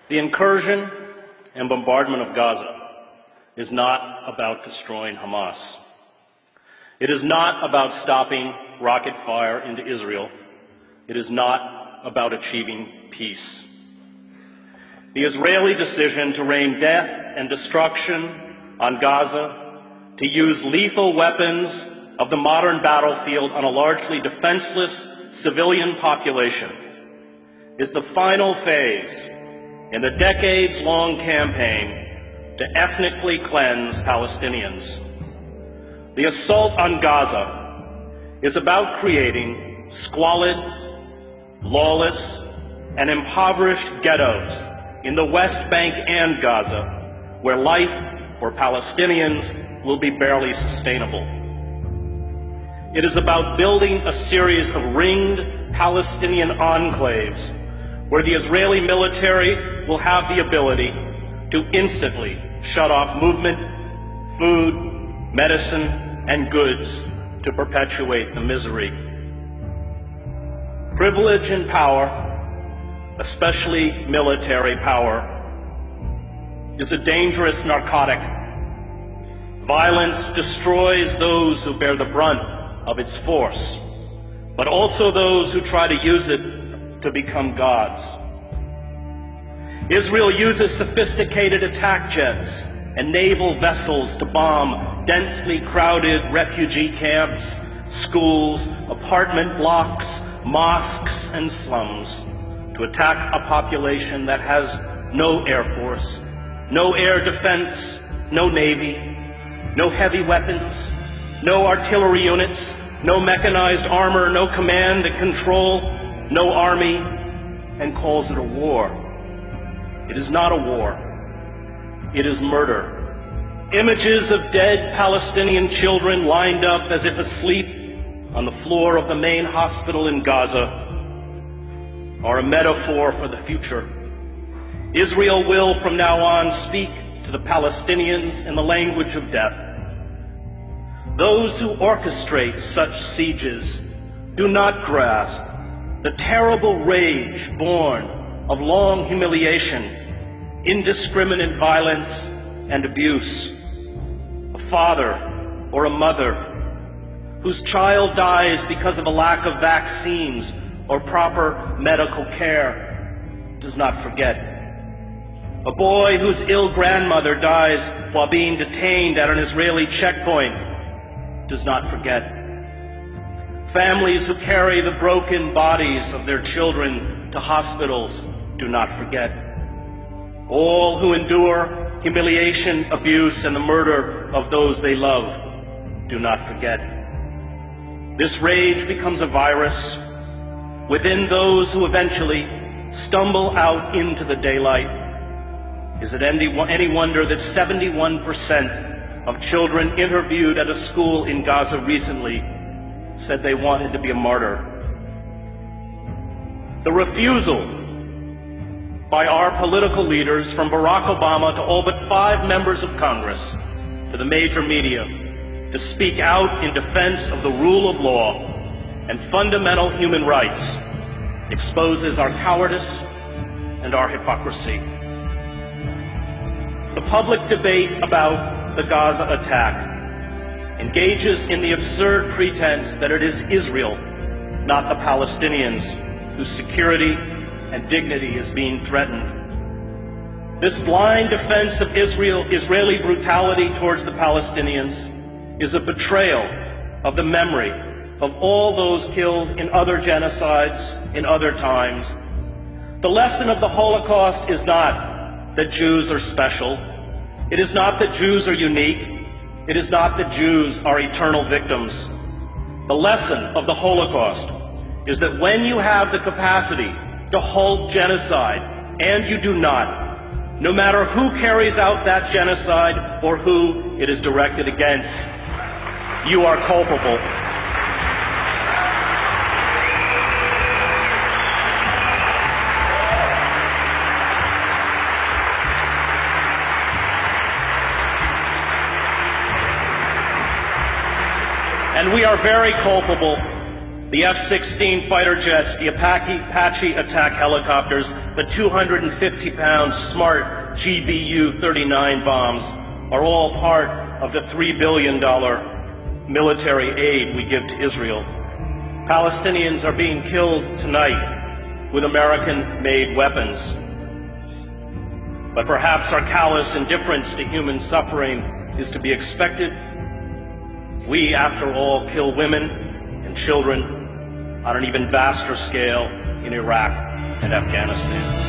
The incursion and bombardment of Gaza is not about destroying Hamas. It is not about stopping rocket fire into Israel. It is not about achieving peace. The Israeli decision to rain death and destruction on Gaza, to use lethal weapons of the modern battlefield on a largely defenseless civilian population, is the final phase in the decades-long campaign to ethnically cleanse Palestinians. The assault on Gaza is about creating squalid, lawless, and impoverished ghettos in the West Bank and Gaza, where life for Palestinians will be barely sustainable. It is about building a series of ringed Palestinian enclaves where the Israeli military will have the ability to instantly shut off movement, food, medicine, and goods to perpetuate the misery. Privilege and power, especially military power, is a dangerous narcotic. Violence destroys those who bear the brunt of its force, but also those who try to use it to become gods. Israel uses sophisticated attack jets and naval vessels to bomb densely crowded refugee camps, schools, apartment blocks, mosques, and slums, to attack a population that has no air force, no air defense, no navy, no heavy weapons, no artillery units, no mechanized armor, no command and control, no army, and calls it a war. It is not a war. It is murder. Images of dead Palestinian children lined up as if asleep on the floor of the main hospital in Gaza are a metaphor for the future. Israel will from now on speak to the Palestinians in the language of death. Those who orchestrate such sieges do not grasp the terrible rage born of long humiliation, indiscriminate violence, and abuse. A father or a mother whose child dies because of a lack of vaccines or proper medical care does not forget. A boy whose ill grandmother dies while being detained at an Israeli checkpoint does not forget. Families who carry the broken bodies of their children to hospitals do not forget. All who endure humiliation, abuse, and the murder of those they love do not forget. This rage becomes a virus within those who eventually stumble out into the daylight. Is it any wonder that 71% of children interviewed at a school in Gaza recently said they wanted to be a martyr? The refusal by our political leaders, from Barack Obama to all but 5 members of Congress, to the major media, to speak out in defense of the rule of law and fundamental human rights exposes our cowardice and our hypocrisy. The public debate about the Gaza attack engages in the absurd pretense that it is Israel, not the Palestinians, whose security and dignity is being threatened. This blind defense of Israeli brutality towards the Palestinians is a betrayal of the memory of all those killed in other genocides in other times. The lesson of the Holocaust is not that Jews are special. It is not that Jews are unique. It is not that Jews are eternal victims. The lesson of the Holocaust is that when you have the capacity to halt genocide, and you do not, no matter who carries out that genocide or who it is directed against, you are culpable. And we are very culpable. The F-16 fighter jets, the Apache attack helicopters, the 250-pound smart GBU-39 bombs are all part of the $3 billion military aid we give to Israel. Palestinians are being killed tonight with American-made weapons. But perhaps our callous indifference to human suffering is to be expected. We, after all, kill women and children on an even vaster scale in Iraq and Afghanistan.